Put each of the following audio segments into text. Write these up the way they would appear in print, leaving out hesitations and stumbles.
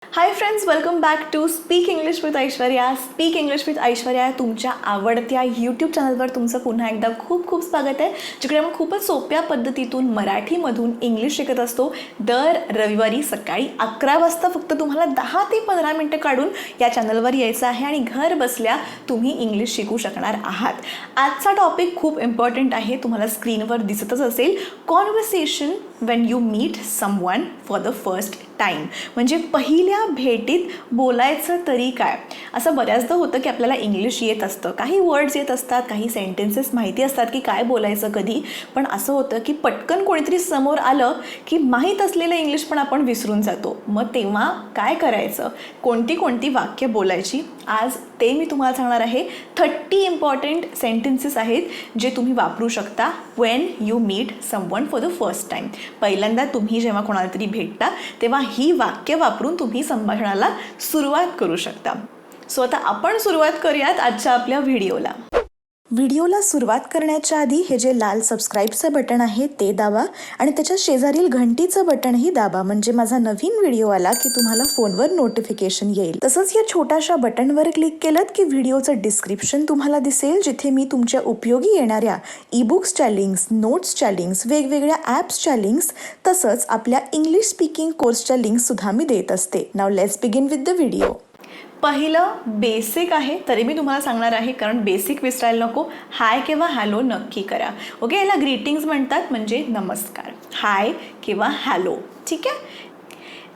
High friends, welcome back to speak English with Aishwarya. Speak English with Aishwarya तुमच्या आवडत्या YouTube चॅनलवर तुमचं पुन्हा एकदा खूप खूप स्वागत आहे, जिकडे आपण खूपच सोप्या पद्धतीतून मराठीमधून इंग्लिश शिकत असतो. दर रविवारी सकाळी 11 वाजता फक्त तुम्हाला 10 ते 15 मिनटं काढून या चॅनलवर यायचं आहे आणि घर बसल्या तुम्ही इंग्लिश शिकू शकणार आहात. आजचा टॉपिक खूप इम्पॉर्टंट आहे, तुम्हाला स्क्रीनवर दिसतच असेल. Conversation when you meet someone for the first time, म्हणजे पहिल्या भेटीत बोलायचं तरी काय. असं बऱ्याचदा होतं की आपल्याला इंग्लिश येत असतं, काही वर्ड्स येत असतात, काही सेंटेन्सेस माहिती असतात की काय बोलायचं कधी, पण असं होतं की पटकन कोणीतरी समोर आलं की माहीत असलेलं इंग्लिश पण आपण विसरून जातो. मग तेव्हा काय करायचं, कोणती वाक्य बोलायची, आज ते मी तुम्हाला सांगणार आहे. 30 इम्पॉर्टंट सेंटेन्सेस आहेत जे तुम्ही वापरू शकता when you meet someone for the first time. पहिल्यांदा तुम्ही जेव्हा कोणाला तरी भेटता तेव्हा ही वाक्य वापरून तुम्ही संभाषणाला सुरुवात करू शकता. सो आता आपण सुरुवात करूयात आजच्या आपल्या व्हिडिओला. व्हिडिओला सुरुवात करण्याच्या आधी हे जे लाल सबस्क्राईबचं बटन आहे ते दाबा आणि त्याच्या शेजारील घंटीचं बटनही दाबा, म्हणजे माझा नवीन व्हिडिओ आला की तुम्हाला फोनवर नोटिफिकेशन येईल. तसंच या छोट्याशा बटनवर क्लिक केलं की व्हिडिओचं डिस्क्रिप्शन तुम्हाला दिसेल, जिथे मी तुमच्या उपयोगी येणाऱ्या ई-बुक्सच्या लिंक्स, नोट्सच्या लिंक्स, वेगवेगळ्या ॲप्सच्या लिंक्स, तसंच आपल्या इंग्लिश स्पीकिंग कोर्सच्या लिंक्ससुद्धा मी देत असते. Now let's begin with the video. पहिलं बेसिक आहे, तरी मी तुम्हाला सांगणार आहे कारण बेसिक विसरायला नको. हाय किंवा हॅलो नक्की करा. ओके, याला ग्रीटिंग्स म्हणतात, म्हणजे नमस्कार, हाय किंवा हॅलो. ठीक आहे.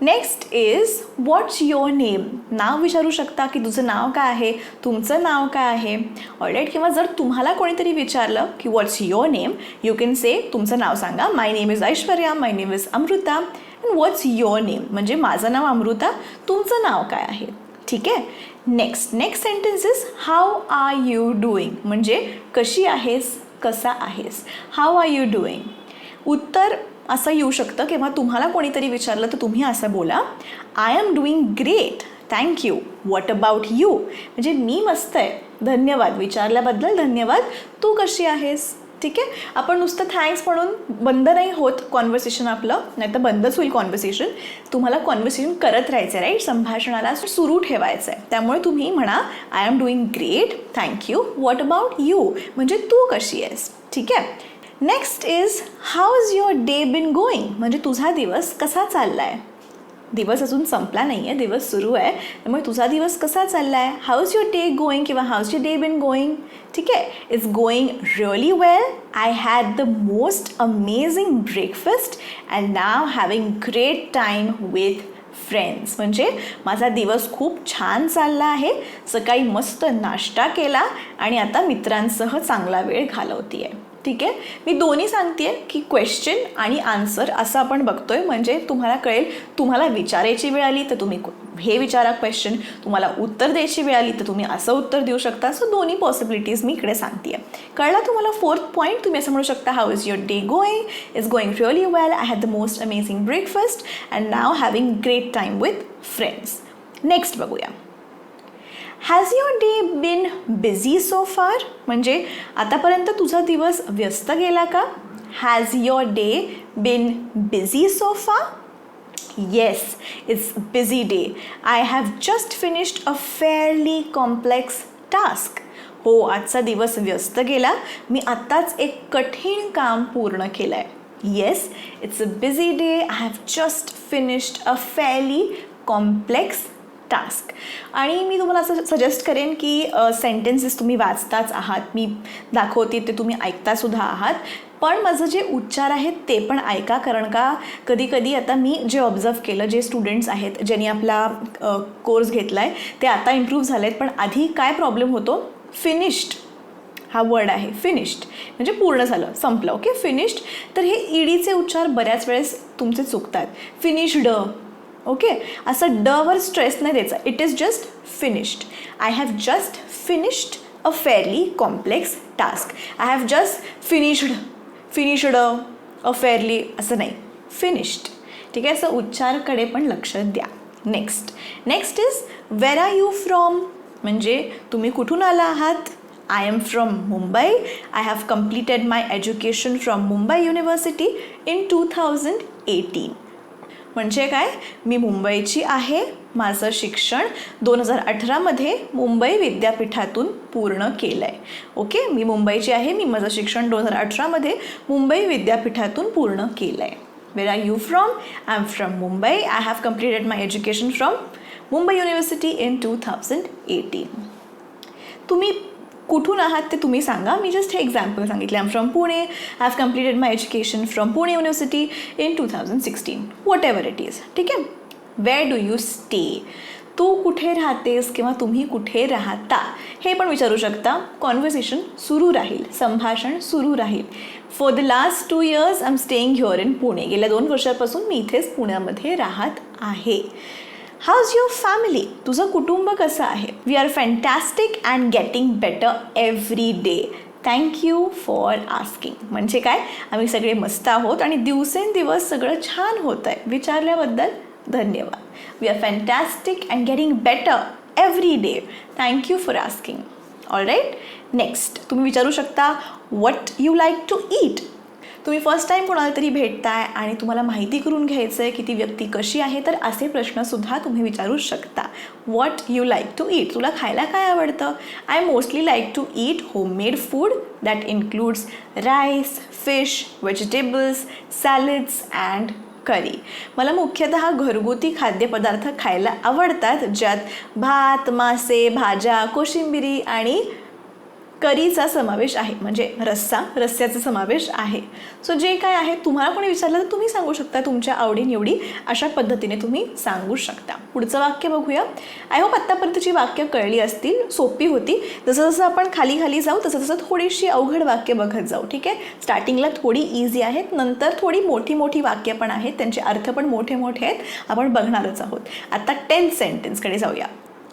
Next is what's your name. नाव विचारू शकता की तुझं नाव काय आहे, तुमचं नाव काय आहे. ऑलराईट. किंवा जर तुम्हाला कोणीतरी विचारलं की what's your name, you can say तुमचं नाव सांगा. My name is Aishwarya, my name is Amrita. And what's your name म्हणजे माझं नाव अमृता, तुमचं नाव काय आहे. ठीक आहे. Next sentence is how are you doing, म्हणजे कशी आहेस, कसा आहेस. How are you doing. उत्तर असं येऊ शकतं किंवा तुम्हाला कोणीतरी विचारलं तर तुम्ही असं बोला, I am doing great, thank you. What about you, म्हणजे मी मस्त आहे, धन्यवाद, विचारल्याबद्दल धन्यवाद, तू कशी आहेस. ठीक आहे. आपण नुसतं थँक्स म्हणून बंद नाही होत कॉन्व्हर्सेशन आपलं, नाही तर बंदच होईल कॉन्व्हर्सेशन. तुम्हाला कॉन्व्हर्सेशन करत राहायचं आहे, राईट. संभाषणाला सुरू ठेवायचं आहे. त्यामुळे तुम्ही म्हणा I am doing great, thank you. What about you म्हणजे तू कशी आहेस. ठीक आहे. Next is how is your day been going, म्हणजे तुझा दिवस कसा चालला आहे. दिवस अजून संपला नाही आहे, दिवस सुरू आहे, त्यामुळे तुझा दिवस कसा चालला आहे. How is your day going किंवा how is your day been going. ठीक आहे. It's going really well. I had the most amazing breakfast and now having great time with friends, म्हणजे माझा दिवस खूप छान चालला आहे, सकाळी मस्त नाश्ता केला आणि आता मित्रांसह चांगला वेळ घालवते आहे. ठीक आहे. मी दोन्ही सांगते आहे की क्वेश्चन आणि आन्सर असं आपण बघतोय, म्हणजे तुम्हाला कळेल. तुम्हाला विचारायची वेळ आली तर तुम्ही हे विचारा क्वेश्चन, तुम्हाला उत्तर द्यायची वेळ आली तर तुम्ही असं उत्तर देऊ शकता. सो दोन्ही पॉसिबिलिटीज मी इकडे सांगते आहे. कळला तुम्हाला. फोर्थ पॉईंट तुम्ही असं म्हणू शकता, how is your day going. Is going really well. I had the most amazing breakfast and now having great time with friends. Next बघूया. Has your day been busy so far, म्हणजे आतापर्यंत तुझा दिवस व्यस्त गेला का. Has your day been busy so far. Yes, it's busy day. I have just finished a fairly complex task. हो, आजचा दिवस व्यस्त गेला, मी आत्ताच एक कठीण काम पूर्ण केलं आहे. Yes, it's a busy day. I have just finished a fairly complex task. आणि मी तुम्हाला असं सजेस्ट करेन की सेंटेन्सेस तुम्ही वाचताच आहात, मी दाखवते ते तुम्ही ऐकतासुद्धा आहात, पण माझं जे उच्चार आहेत ते पण ऐका. कारण का कधी कधी आता मी जे ऑब्झर्व केलं, जे स्टुडंट्स आहेत ज्यांनी आपला कोर्स घेतला आहे ते आता इम्प्रूव्ह झाले आहेत, पण आधी काय प्रॉब्लेम होतो, फिनिश्ड हा वर्ड आहे, फिनिश्ड म्हणजे पूर्ण झालं, संपलं. Okay, finished. तर हे ईडीचे उच्चार बऱ्याच वेळेस तुमचे चुकतात. फिनिश्ड. ओके, असं ड वर स्ट्रेस नाही द्यायचा. It is just finished. I have just finished a fairly complex task. I have just finished a fairly असं नाही, फिनिश्ड. ठीक आहे. असं उच्चारकडे पण लक्ष द्या. Next is where are you from, म्हणजे तुम्ही कुठून आला आहात. I am from Mumbai. I have completed my education from Mumbai university in 2018. म्हणजे काय, मी मुंबईची आहे, माझं शिक्षण 2018मध्ये मुंबई विद्यापीठातून पूर्ण केलं आहे. ओके, मी मुंबईची आहे, मी माझं शिक्षण 2018मध्ये मुंबई विद्यापीठातून पूर्ण केलं आहे. Where are you from? I am from Mumbai. I have completed my education from Mumbai university in 2018. तुम्ही कुठून आहात ते तुम्ही सांगा. मी जस्ट हे एक्झाम्पल सांगितले. I am from Pune. I have completed my education from Pune university in 2016. Whatever it is. ठीक आहे. Where do you stay? तू कुठे राहतेस किंवा तुम्ही कुठे राहता हे पण विचारू शकता. कॉन्व्हर्सेशन सुरू राहील, संभाषण सुरू राहील. For the last 2 years I am staying here in Pune. गेल्या 2 वर्षापासून मी इथेच पुण्यामध्ये राहत आहे. How's your family? तुझं कुटुंब कसं आहे? We are fantastic and getting better every day. Thank you for asking. म्हणजे काय, आम्ही सगळे मस्त आहोत आणि दिवसेंदिवस सगळं छान होतं आहे. विचारल्याबद्दल धन्यवाद. We are fantastic and getting better every day. Thank you for asking. All right. Next तुम्ही विचारू शकता what you like to eat. तुम्ही फर्स्ट टाईम कोणाला तरी भेटताय आणि तुम्हाला माहिती करून घ्यायचं आहे की ती व्यक्ती कशी आहे, तर असे प्रश्नसुद्धा तुम्ही विचारू शकता. What you like to eat. तुला खायला काय आवडतं? I mostly like to eat homemade food that includes rice, fish, vegetables, salads and curry. मला मुख्यतः घरगुती खाद्यपदार्थ खायला आवडतात, ज्यात भात, मासे, भाज्या, कोशिंबिरी आणि करीचा समावेश आहे. म्हणजे रस्स्याचा समावेश आहे. सो जे काय आहे, तुम्हाला कोणी विचारलं तर तुम्ही सांगू शकता. तुमच्या आवडीनिवडी अशा पद्धतीने तुम्ही सांगू शकता. पुढचं वाक्य बघूया. आय होप आत्तापर्यंतची वाक्य कळली असतील, सोपी होती. जसं जसं आपण खाली खाली जाऊ तसं तसं थोडीशी अवघड वाक्य बघत जाऊ. ठीक आहे. स्टार्टिंगला थोडी इझी आहेत, नंतर थोडी मोठी मोठी वाक्य पण आहेत, त्यांचे अर्थ पण मोठे मोठे आहेत. आपण बघणारच आहोत. आता 10th सेंटेन्सकडे जाऊया.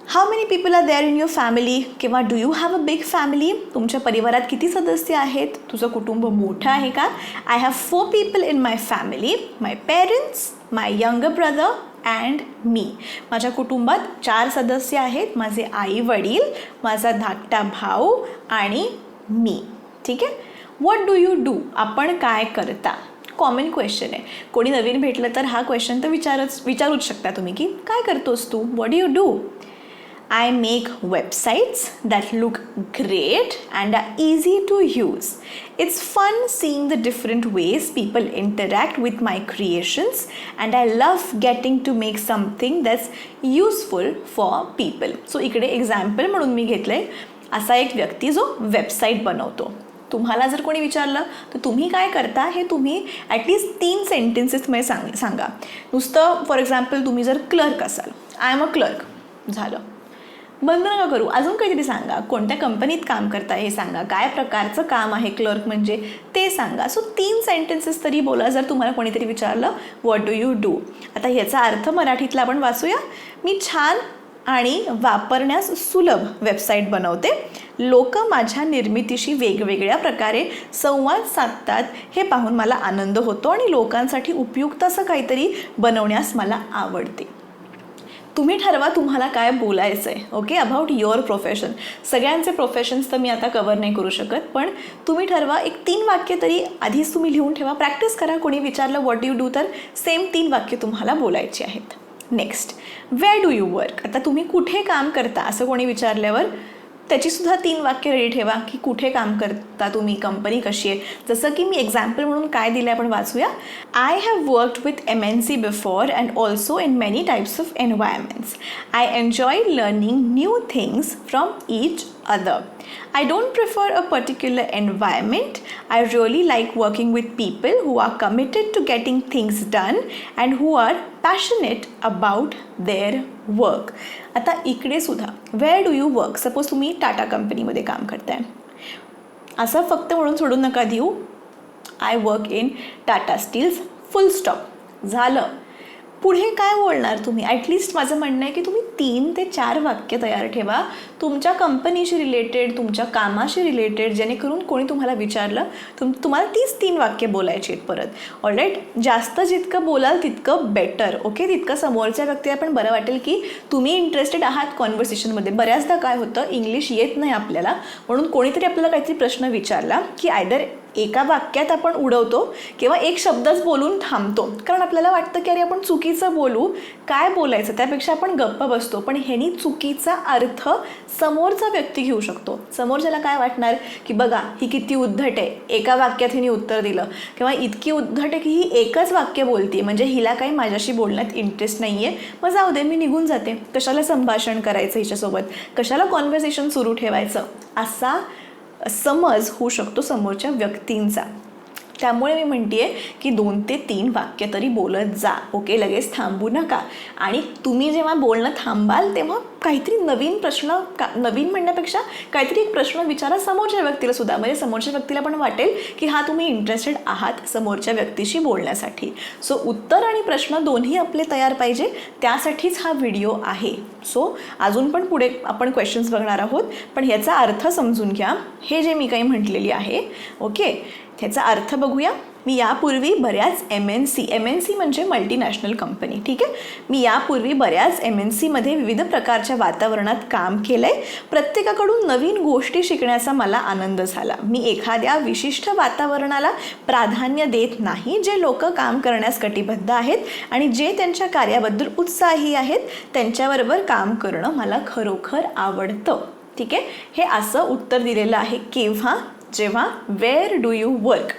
How many people are there in your family किंवा do you have a big family. तुमच्या परिवारात किती सदस्य आहेत? तुझं कुटुंब मोठं आहे का? I have 4 people in my family. My parents, my younger brother and me. माझ्या कुटुंबात 4 सदस्य आहेत. माझे आई वडील, माझा धाकटा भाऊ आणि मी. ठीक आहे. What do you do? आपण काय करता? कॉमन क्वेश्चन आहे. कोणी नवीन भेटलं तर हा क्वेश्चन तर विचारूच शकता तुम्ही की काय करतोस तू? What do you do? I make websites that look great and are easy to use. It's fun seeing the different ways people interact with my creations and I love getting to make something that's useful for people. So इकडे example म्हणून मी घेतलंय असा एक व्यक्ती जो website बनवतो. तुम्हाला जर कोणी विचारलं तर तुम्ही काय करता हे तुम्ही ॲटलिस्ट 3 सेंटेन्सेस मध्ये सांगा. नुसतं फॉर एक्झाम्पल तुम्ही जर क्लर्क असाल, आय एम अ क्लर्क, झालं. बंद नका करू. अजून काहीतरी सांगा. कोणत्या कंपनीत काम करता हे सांगा. काय प्रकारचं काम आहे क्लर्क म्हणजे ते सांगा. सो 3 सेंटेन्सेस तरी बोला जर तुम्हाला कोणीतरी विचारलं व्हॉट डू यू डू. आता ह्याचा अर्थ मराठीतला आपण वाचूया. मी छान आणि वापरण्यास सुलभ वेबसाईट बनवते. लोक माझ्या निर्मितीशी वेगवेगळ्या प्रकारे संवाद साधतात हे पाहून मला आनंद होतो आणि लोकांसाठी उपयुक्त असं काहीतरी बनवण्यास मला आवडते. तुम्ही ठरवा तुम्हाला काय बोलायचं आहे. ओके. About your profession. सगळ्यांचे प्रोफेशन्स तर मी आता कवर नाही करू शकत, पण तुम्ही ठरवा. एक 3 वाक्य तरी आधीच तुम्ही लिहून ठेवा. प्रॅक्टिस करा. कोणी विचारलं व्हॉट यू डू तर सेम 3 वाक्य तुम्हाला बोलायची आहेत. Next, wear do you work. आता तुम्ही कुठे काम करता असं कोणी विचारल्यावर त्याचीसुद्धा 3 वाक्य रेडी ठेवा की कुठे काम करता तुम्ही, कंपनी कशी आहे. जसं की मी एक्झाम्पल म्हणून काय दिलं आपण वाचूया. I have worked with MNC before and also in many types of environments. I enjoy learning new things from each other. I don't prefer a particular environment. I really like working with people who are committed to getting things done and who are passionate about their work. आता इकडे सुद्धा where do you work? Suppose तुम्ही टाटा कंपनीमध्ये काम करताय. असं फक्त म्हणून सोडून नका देऊ. I work in Tata steels, full stop. झालं. पुढे काय बोलणार तुम्ही? ॲटलिस्ट माझं म्हणणं आहे की तुम्ही 3 ते 4 वाक्य तयार ठेवा तुमच्या कंपनीशी रिलेटेड, तुमच्या कामाशी रिलेटेड, जेणेकरून कोणी तुम्हाला विचारलं तुम्हाला 3 वाक्य बोलायची आहेत परत. ऑलराईट. जास्त जितकं बोलाल तितकं बेटर. ओके. तितकं समोरच्या व्यक्तीला पण बरं वाटेल की तुम्ही इंटरेस्टेड आहात कॉन्व्हर्सेशनमध्ये. बऱ्याचदा काय होतं, इंग्लिश येत नाही आपल्याला, म्हणून कोणीतरी आपल्याला काहीतरी प्रश्न विचारला की आयदर एका वाक्यात आपण उडवतो किंवा एक शब्दच बोलून थांबतो, कारण आपल्याला वाटतं की अरे आपण चुकीचं बोलू, काय बोलायचं, त्यापेक्षा आपण गप्प बसतो. पण ह्यानी चुकीचा अर्थ समोरचा व्यक्ती घेऊ शकतो. समोरच्याला काय वाटणार की बघा ही किती उद्धट आहे, एका वाक्यात हिने उत्तर दिलं, किंवा इतकी उद्धट आहे की ही एकच वाक्य बोलते, म्हणजे हिला काही माझ्याशी बोलण्यात इंटरेस्ट नाही आहे, मग जाऊ दे मी निघून जाते, कशाला संभाषण करायचं हिच्यासोबत, कशाला कॉन्व्हर्सेशन सुरू ठेवायचं, असा समज होऊ शकतो समोरच्या व्यक्तींचा. त्यामुळे मी म्हणते आहे की 2 ते 3 वाक्य तरी बोलत जा. ओके, लगेच थांबू नका. आणि तुम्ही जेव्हा बोलणं थांबाल तेव्हा काहीतरी नवीन प्रश्न, नवीन म्हणण्यापेक्षा काहीतरी एक प्रश्न विचारा समोरच्या व्यक्तीला सुद्धा, म्हणजे समोरच्या व्यक्तीला पण वाटेल की हा तुम्ही इंटरेस्टेड आहात समोरच्या व्यक्तीशी बोलण्यासाठी. सो उत्तर आणि प्रश्न दोन्ही आपले तयार पाहिजे, त्यासाठीच हा व्हिडिओ आहे. सो अजून पण पुढे आपण क्वेश्चन्स बघणार आहोत, पण ह्याचा अर्थ समजून घ्या. हे जे मी काही म्हटलेली आहे, ओके, ह्याचा अर्थ बघूया. मी यापूर्वी बऱ्याच MNC म्हणजे मल्टीनॅशनल कंपनी, ठीक आहे, मी यापूर्वी बऱ्याच MNCमध्ये विविध प्रकारच्या वातावरणात काम केलं आहे. प्रत्येकाकडून नवीन गोष्टी शिकण्याचा मला आनंद झाला. मी एखाद्या विशिष्ट वातावरणाला प्राधान्य देत नाही. जे लोक काम करण्यास कटिबद्ध आहेत आणि जे त्यांच्या कार्याबद्दल उत्साही आहेत त्यांच्याबरोबर काम करणं मला खरोखर आवडतं. ठीक आहे, हे असं उत्तर दिलेलं आहे. केव्हा? जेव्हा वेअर डू यू वर्क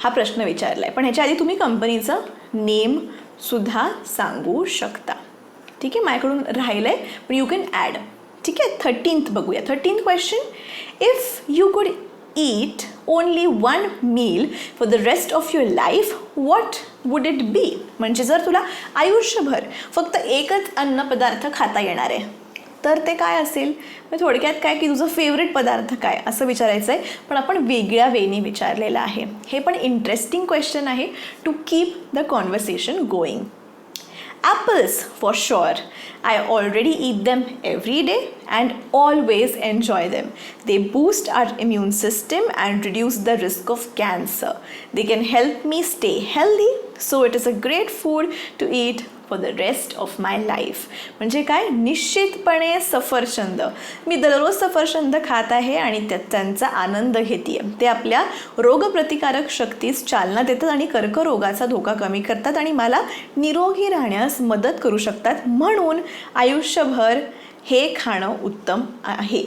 हा प्रश्न विचारला आहे. पण ह्याच्या आधी तुम्ही कंपनीचं नेमसुद्धा सांगू शकता. ठीक आहे, माझ्याकडून राहिलं आहे पण यू कॅन ॲड. ठीक आहे, 13th बघूया. 13th क्वेश्चन, इफ यू कुड eat only one meal for the rest of your life, what would it be? म्हणजे जर तुला आयुष्यभर फक्त एकच अन्नपदार्थ खाता येणार आहे तर ते काय असेल? मग थोडक्यात काय की तुझं फेवरेट पदार्थ काय असं विचारायचं आहे, पण आपण वेगळ्या वेने विचारलेलं आहे. हे पण इंटरेस्टिंग क्वेश्चन आहे to keep the conversation going. Apples for sure. I already eat them every day and always enjoy them. They boost our immune system and reduce the risk of cancer. They can help me stay healthy, so it is a great food to eat for the rest of my life. म्हणजे काय? निश्चितपणे सफरचंद. मी दररोज सफरचंद खात आहे आणि त्यांचा आनंद घेते. ते आपल्या रोगप्रतिकारक शक्तीस चालना देतात आणि कर्करोगाचा धोका कमी करतात आणि मला निरोगी राहण्यास मदत करू शकतात. म्हणून आयुष्यभर हे खाणं उत्तम आहे.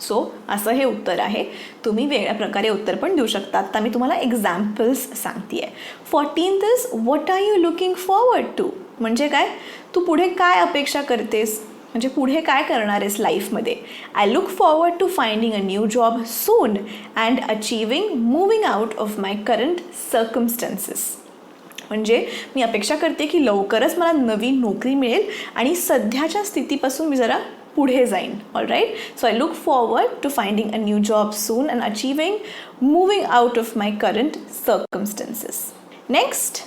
सो असं हे उत्तर आहे. तुम्ही वेगळ्या प्रकारे उत्तर पण देऊ शकता. आता मी तुम्हाला एक्झाम्पल्स सांगते आहे. 14th is what are you looking forward to. म्हणजे काय? तू पुढे काय अपेक्षा करतेस, म्हणजे पुढे काय करणार आहेस लाईफमध्ये. I look forward to finding a new job soon and achieving moving out of my current circumstances. म्हणजे मी अपेक्षा करते की लवकरच मला नवीन नोकरी मिळेल आणि सध्याच्या स्थितीपासून मी जरा पुढे जाईन. All right, so I look forward to finding a new job soon and achieving moving out of my current circumstances. Next,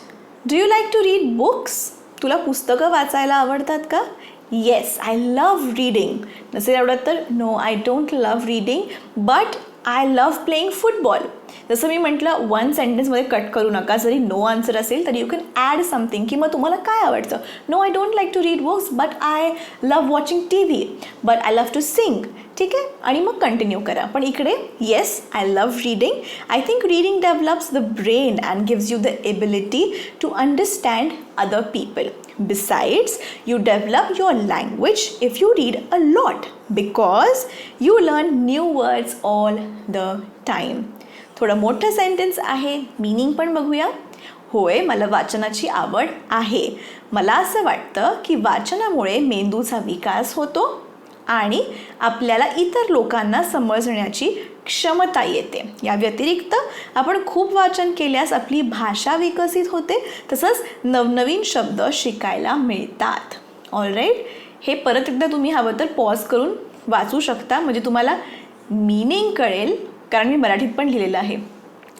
do you like to read books. तुला पुस्तकं वाचायला आवडतात का? Yes, I love reading. नसेल आवडत तर no, I don't love reading but I love playing football. जसं मी म्हटलं, 1 सेंटेन्समध्ये कट करू नका. जरी नो आन्सर असेल तरी यू कॅन ॲड समथिंग की मग तुम्हाला काय आवडतं. No, I don't like to read books but I love watching TV, but I love to sing. ठीक आहे, आणि मग कंटिन्यू करा. पण इकडे yes, I love reading. I think reading develops the brain and gives you the ability to understand other people. Besides, you develop your language if you read a lot because you learn new words all the time. थोडं मोठं sentence आहे, meaning पण बघूया. होय, मला वाचनाची आवड आहे. मला असं वाटतं की वाचनामुळे मेंदूचा विकास होतो आणि आपल्याला इतर लोकांना समजण्याची क्षमता येते. या व्यतिरिक्त आपण खूप वाचन केल्यास आपली भाषा विकसित होते, तसंच नवनवीन शब्द शिकायला मिळतात. ऑल राईट, हे परत एकदा तुम्ही हवं तर पॉज करून वाचू शकता, म्हणजे तुम्हाला मीनिंग कळेल, कारण मी मराठीत पण लिहिलेलं आहे.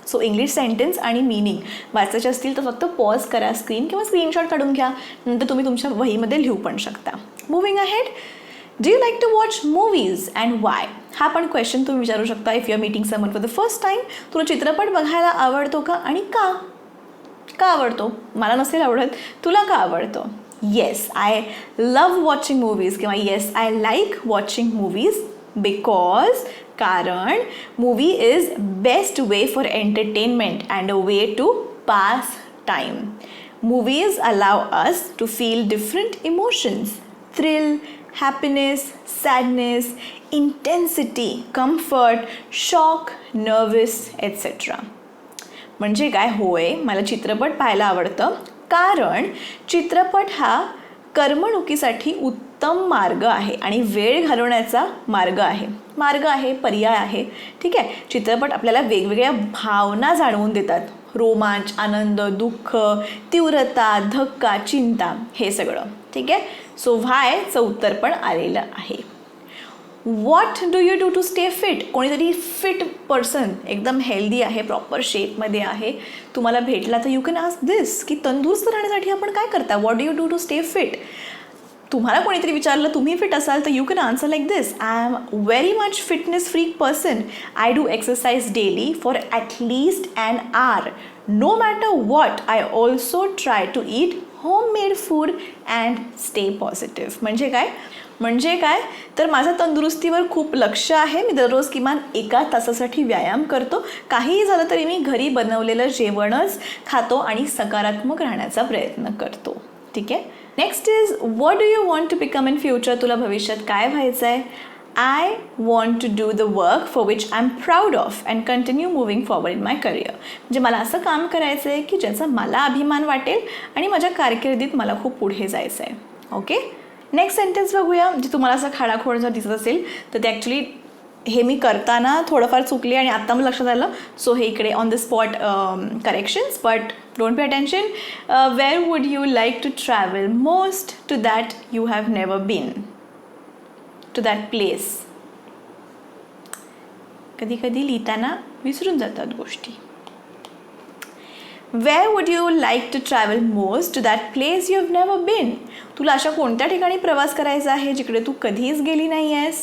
सो इंग्लिश सेंटेन्स आणि मीनिंग वाचायचे असतील तर फक्त पॉज करा स्क्रीन किंवा स्क्रीनशॉट काढून घ्या, नंतर तुम्ही तुमच्या वहीमध्ये लिहू पण शकता. Moving ahead, do you like to watch movies and why. हा पण क्वेश्चन तुम्ही विचारू शकता. If you are meeting someone for the first time, तुला चित्रपट बघायला आवडतो का आणि का? का आवडतो? मला नसेल आवडत, तुला का आवडतो? Yes, I love watching movies किंवा yes, I like watching movies because कारण movie is best way for entertainment and a way to pass time. Movies allow us to feel different emotions, thrill, happiness, sadness, intensity, comfort, shock, nervous etcetera. म्हणजे काय, होय मला चित्रपट पाहायला आवडतं कारण चित्रपट हा करमणुकीसाठी उत्तम मार्ग आहे आणि वेळ घालवण्याचा मार्ग आहे, पर्याय आहे. ठीक आहे. चित्रपट आपल्याला वेगवेगळ्या भावना जाणवून देतात. रोमांच, आनंद, दुःख, तीव्रता, धक्का, चिंता हे सगळं. ठीक आहे. सो व्हायचं उत्तर पण आलेलं आहे. What do you do to stay fit? कोणीतरी फिट पर्सन एकदम हेल्दी आहे, प्रॉपर शेपमध्ये आहे, तुम्हाला भेटला तर यू कॅन आस्क दिस की तंदुरुस्त राहण्यासाठी आपण काय करता? What do you do to stay fit? तुम्हाला कोणीतरी विचारलं तुम्ही फिट असाल तर you can answer like this, I am very much fitness freak person. I do exercise daily for at least an hour. No matter what I also try to eat homemade food and stay positive. म्हणजे काय तर माझं तंदुरुस्तीवर खूप लक्ष आहे. मी दररोज किमान 1 तासासाठी व्यायाम करतो. काहीही झालं तरी मी घरी बनवलेलं जेवणच खातो आणि सकारात्मक राहण्याचा प्रयत्न करतो. ठीक आहे. Next is what do you want to become in future? तुला भविष्यात काय व्हायचं आहे? I want to do the work for which I am proud of and continue moving forward in my career. म्हणजे मला असं काम करायचं आहे की ज्याचा मला अभिमान वाटेल आणि माझ्या कारकिर्दीत मला खूप पुढे जायचं आहे. ओके. नेक्स्ट सेंटेन्स बघूया. जे तुम्हाला असं खाडाखोड जर दिसत असेल तर ते ॲक्च्युली हे मी करताना थोडंफार चुकले आणि आत्ता मला लक्षात आलं. सो हे इकडे on the spot corrections, but don't pay attention. Where would you like to travel most to that you have never been? To that place. कधी कधी लिहिताना विसरून जातात गोष्टी. Where would you like to travel most to that place you have never been? तुला अशा कोणत्या ठिकाणी प्रवास करायचा आहे जिकडे तू कधीच गेली नाही आहेस?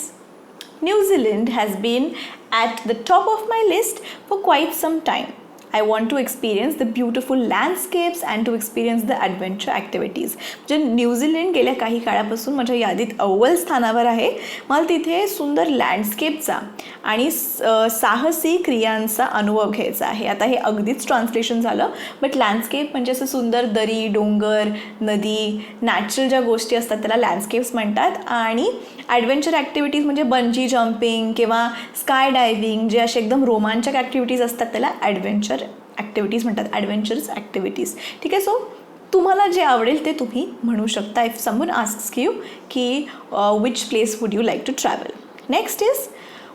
New Zealand has been at the top of my list for quite some time. I want to experience the beautiful landscapes and to experience the adventure activities. म्हणजे न्यूझीलंड गेल्या काही काळापासून माझ्या यादीत अव्वल स्थानावर आहे. मला तिथे सुंदर लँडस्केपचा आणि साहसी क्रियांचा अनुभव घ्यायचा आहे. आता हे अगदीच ट्रान्सलेशन झालं, बट लँडस्केप म्हणजे असं सुंदर दरी, डोंगर, नदी, नॅचरल ज्या गोष्टी असतात त्याला लँडस्केप्स म्हणतात. आणि ॲडव्हेंचर ॲक्टिव्हिटीज म्हणजे बंजी जम्पिंग किंवा स्काय डायव्हिंग, जे असे एकदम रोमांचक ॲक्टिव्हिटीज असतात त्याला ॲडव्हेंचर ॲक्टिव्हिटीज म्हणतात, ॲडव्हेंचरस ॲक्टिव्हिटीज. ठीक आहे. सो तुम्हाला जे आवडेल ते तुम्ही म्हणू शकता इफ समवन आस्क्स यू की which place would you like to travel. Next is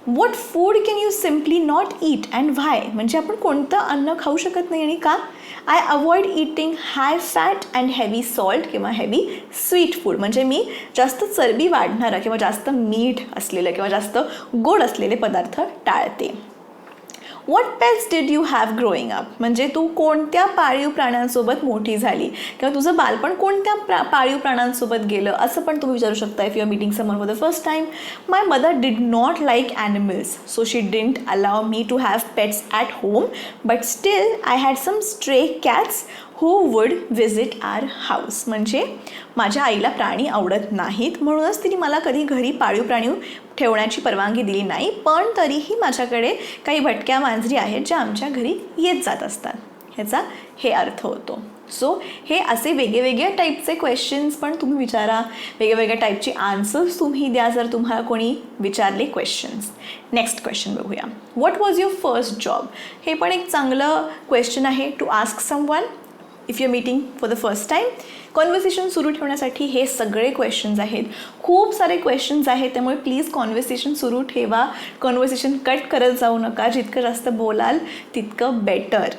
what food can you simply not eat and why? म्हणजे आपण कोणतं अन्न खाऊ शकत नाही आणि का? I avoid eating high fat and heavy salt किंवा हेवी स्वीट फूड. म्हणजे मी जास्त चरबी वाढणारं किंवा जास्त मीठ असलेलं किंवा जास्त गोड असलेले पदार्थ टाळते. What pets did you have growing up? म्हणजे तू कोणत्या पाळीव प्राण्यांसोबत मोठी झाली किंवा तुझं बालपण कोणत्या पाळीव प्राण्यांसोबत गेलं असं पण तुम्ही विचारू शकता if you are meeting someone for the first time. My mother did not like animals so she didn't allow me to have pets at home but still I had some stray cats who would visit our house. म्हणजे माझ्या आईला प्राणी आवडत नाहीत म्हणूनच तिने मला कधी घरी पाळीव प्राणी ठेवण्याची परवानगी दिली नाही, पण तरीही माझ्याकडे काही भटक्या मांजरी आहेत ज्या आमच्या घरी येत जात असतात. ह्याचा हे अर्थ होतो. सो हे असे वेगवेगळ्या टाईपचे क्वेश्चन्स पण तुम्ही विचारा, वेगवेगळ्या टाईपचे आन्सर्स तुम्ही द्या जर तुम्हाला कोणी विचारले क्वेश्चन्स. नेक्स्ट क्वेश्चन बघूया. What was your first job? हे पण एक चांगलं क्वेश्चन आहे to ask someone if you are meeting for the first time. Conversation सुरू ठेवण्यासाठी हे सगळे क्वेश्चन्स आहेत. खूप सारे क्वेश्चन्स आहेत, त्यामुळे प्लीज कॉन्व्हर्सेशन सुरू ठेवा. कॉन्व्हर्सेशन कट करत जाऊ नका. जितकं जास्त बोलाल तितकं better.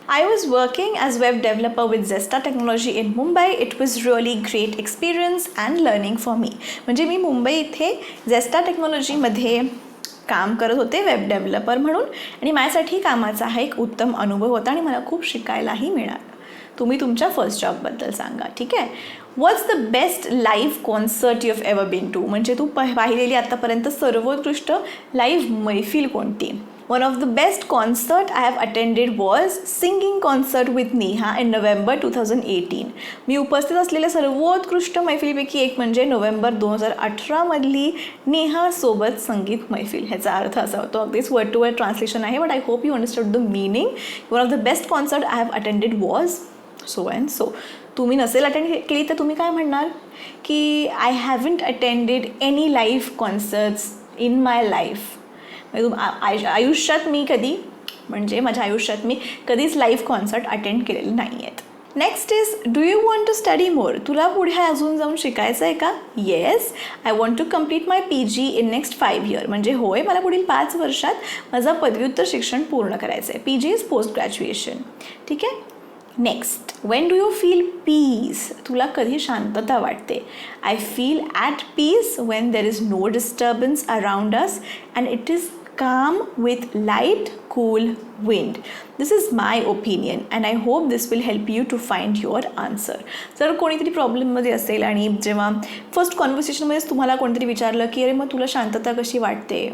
I was working as web developer with Zesta Technology in Mumbai. It was really great experience and learning for me. म्हणजे मी मुंबई इथे झेस्टा टेक्नॉलॉजीमध्ये काम करत होते वेब डेव्हलपर म्हणून आणि माझ्यासाठी कामाचा हा एक उत्तम अनुभव होता आणि मला खूप शिकायलाही मिळालं. तुम्ही तुमच्या फर्स्ट जॉबबद्दल सांगा. ठीक आहे. What's the best live concert you have ever been to? म्हणजे तू पाहिलेली आत्तापर्यंत सर्वोत्कृष्ट लाईव्ह मैफिल कोणती? One of the best concert I have attended was singing concert with Neha in November 2018. मी उपस्थित असलेल्या सर्वोत्कृष्ट मैफिलीपैकी एक म्हणजे नोव्हेंबर 2018मधली नेहासोबत संगीत मैफिल. ह्याचा अर्थ असा होतो, अगदीच वर्ड टू वर्ड ट्रान्सलेशन आहे, but I hope you understood the meaning. One of the best concert I have attended was so and so. तुम्ही नसेल अटेंड केली तर तुम्ही काय म्हणणार की I haven't attended any live concerts in my life. आयुष्यात मी कधी म्हणजे माझ्या आयुष्यात मी कधीच लाईव्ह कॉन्सर्ट अटेंड केलेले नाही आहेत. Next is do you want to study more. तुला पुढे अजून जाऊन शिकायचं आहे का. Yes, I want to complete my PG in next 5 years. म्हणजे होय, मला पुढील 5 वर्षात माझं पदव्युत्तर शिक्षण पूर्ण करायचं आहे. PG is post graduation. ठीक आहे. Next, when do you feel peace. तुला कधी शांतता वाटते. I feel at peace when there is no disturbance around us and it is calm with light, cool wind. This is my opinion and I hope this will help you to find your answer. जर कोणीतरी प्रॉब्लेममध्ये असेल आणि जेव्हा first कॉन्व्हर्सेशनमध्येच तुम्हाला कोणतरी विचारलं की अरे मग तुला शांतता कशी वाटते.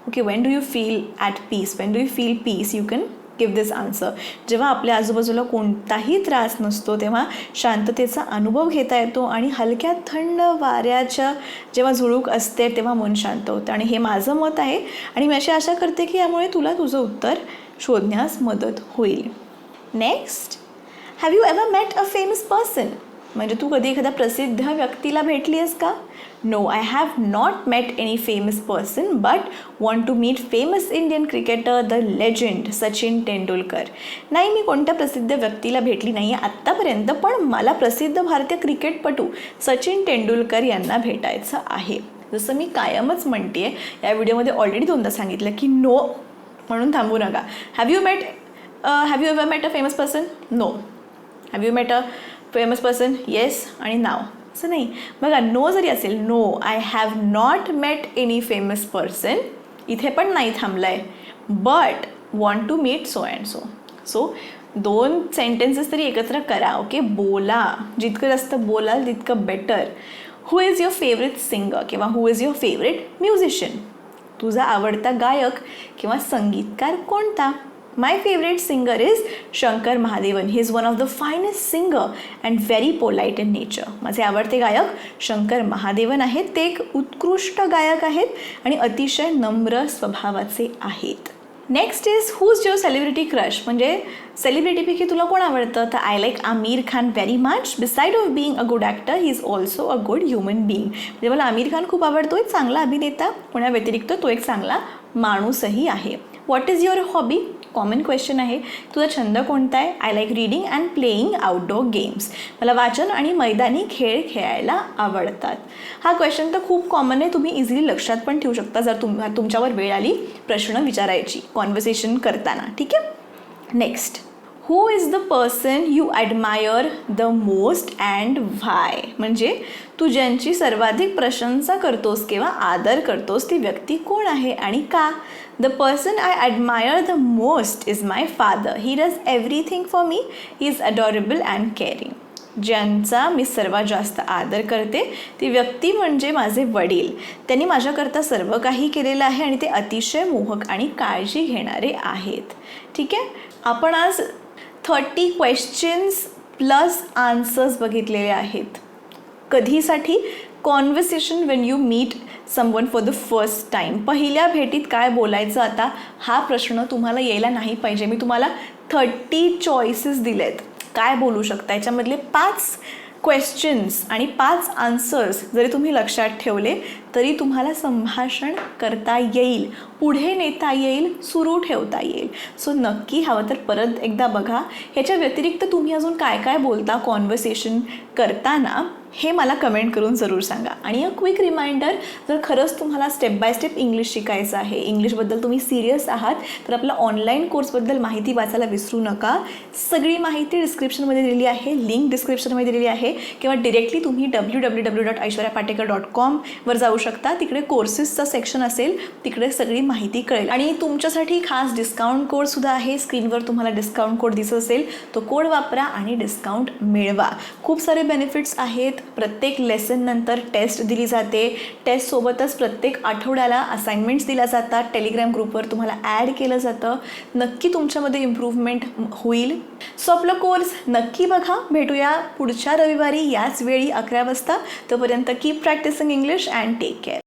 Okay, when do you feel at peace, when do you feel peace, you can give this answer. जेव्हा आपल्या आजूबाजूला कोणताही त्रास नसतो तेव्हा शांततेचा अनुभव घेता येतो आणि हलक्या थंड वाऱ्याच्या जेव्हा झुळूक असते तेव्हा मन शांत होतं. आणि हे माझं मत आहे आणि मी अशी आशा करते की यामुळे तुला तुझं उत्तर शोधण्यास मदत होईल. Next, have you ever met a famous person. म्हणजे तू कधी एखाद्या प्रसिद्ध व्यक्तीला भेटली आहेस का. No, I have not met any famous person but want to meet famous Indian cricketer the legend Sachin Tendulkar. नाही, मी कोणत्या प्रसिद्ध व्यक्तीला भेटली नाही आहे आत्तापर्यंत, पण मला प्रसिद्ध भारतीय क्रिकेटपटू सचिन तेंडुलकर यांना भेटायचं आहे. जसं मी कायमच म्हणते आहे, या व्हिडिओमध्ये ऑलरेडी 2दा सांगितलं की नो म्हणून थांबू नका. Have you ever met a famous person. No. Have you met a famous person. Yes आणि नाव. असं नाही बघा, नो जरी असेल, no I have not met any famous person, इथे पण नाही थांबलं आहे, but want to meet so and so. So 2 sentences तरी एकत्र करा. ओके, बोला, जितकं जास्त बोलाल तितकं better. Who is your favourite singer किंवा who is your favourite musician. तुझा आवडता गायक किंवा संगीतकार कोणता. My favorite singer is Shankar Mahadevan. He is one of the finest singer and very polite in nature. माझे आवडते गायक शंकर महादेवन आहेत. ते एक उत्कृष्ट गायक आहेत आणि अतिशय नम्र स्वभावाचे आहेत. Next is who is your celebrity crush. म्हणजे सेलिब्रिटीपैकी तुला कोण आवडतं. तर I like Aamir Khan very much. Beside of being a good actor he is also a good human being. म्हणजे मला आमिर खान खूप आवडतो, एक चांगला अभिनेता, पण या व्यतिरिक्त तो एक चांगला माणूसही आहे. What is your hobby. Common question आहे. तुझा छंद कोणता आहे. I like reading and playing outdoor games. मला वाचन आणि मैदानी खेळ खेळायला आवडतात. हा क्वेश्चन तर खूप कॉमन आहे, तुम्ही इझिली लक्षात पण ठेवू शकता जर तुमच्यावर वेळ आली प्रश्न विचारायची कॉन्व्हर्सेशन करताना. ठीक आहे. Next, who is the person you admire the most and why. म्हणजे तू ज्यांची सर्वाधिक प्रशंसा करतोस किंवा आदर करतोस ती व्यक्ती कोण आहे आणि का. The person I admire the most is my father. He does everything for me. He is adorable and caring. ज्यांचा मी सर्वात जास्त आदर करते ती व्यक्ती म्हणजे माझे वडील. त्यांनी माझ्याकरता सर्व काही केलेलं आहे आणि ते अतिशय मोहक आणि काळजी घेणारे आहेत. ठीक आहे. आपण आज 30 क्वेश्चन्स प्लस आन्सर्स बघितलेले आहेत. कधीसाठी. Conversation when you meet someone for the first time. पहिल्या भेटीत काय बोलायचं आता हा प्रश्न तुम्हाला यायला नाही पाहिजे. मी तुम्हाला 30 चॉईसेस दिलेत काय बोलू शकता. याच्यामधले 5 क्वेश्चन्स आणि 5 आन्सर्स जरी तुम्ही लक्षात ठेवले तरी तुम्हाला संभाषण करता येईल, पुढे नेता येईल, सुरू ठेवता येईल. सो नक्की हवं तर परत एकदा बघा. ह्याच्या व्यतिरिक्त तुम्ही अजून काय काय बोलता कॉन्व्हर्सेशन करताना हे मला कमेंट करून जरूर सांगा. आणि अ क्विक रिमाइंडर, जर खरंच तुम्हाला स्टेप बाय स्टेप इंग्लिश शिकायचं आहे, इंग्लिशबद्दल तुम्ही सिरियस आहात, तर आपला ऑनलाईन कोर्सबद्दल माहिती वाचायला विसरू नका. सगळी माहिती डिस्क्रिप्शनमध्ये दिलेली आहे, लिंक डिस्क्रिप्शनमध्ये दिलेली आहे, किंवा डिरेक्टली तुम्ही www.aishwaryapatekar.com वर जाऊ शकता. तिकडे कोर्सेसचा सेक्शन असेल, तिकडे सगळी माहिती कळेल. आणि तुमच्यासाठी खास डिस्काउंट कोडसुद्धा आहे. स्क्रीनवर तुम्हाला डिस्काउंट कोड दिसत असेल तो कोड वापरा आणि डिस्काउंट मिळवा. खूप सारे बेनिफिट्स आहेत. प्रत्येक लेसननंतर टेस्ट दिली जाते. टेस्टसोबतच प्रत्येक आठवड्याला असाइनमेंट्स दिल्या जातात. टेलिग्राम ग्रुपवर तुम्हाला ॲड केलं जातं. नक्की तुमच्यामध्ये इम्प्रूव्हमेंट होईल. सो आपलं कोर्स नक्की बघा. भेटूया पुढच्या रविवारी याच वेळी 11 वाजता. तोपर्यंत keep practising English and take care.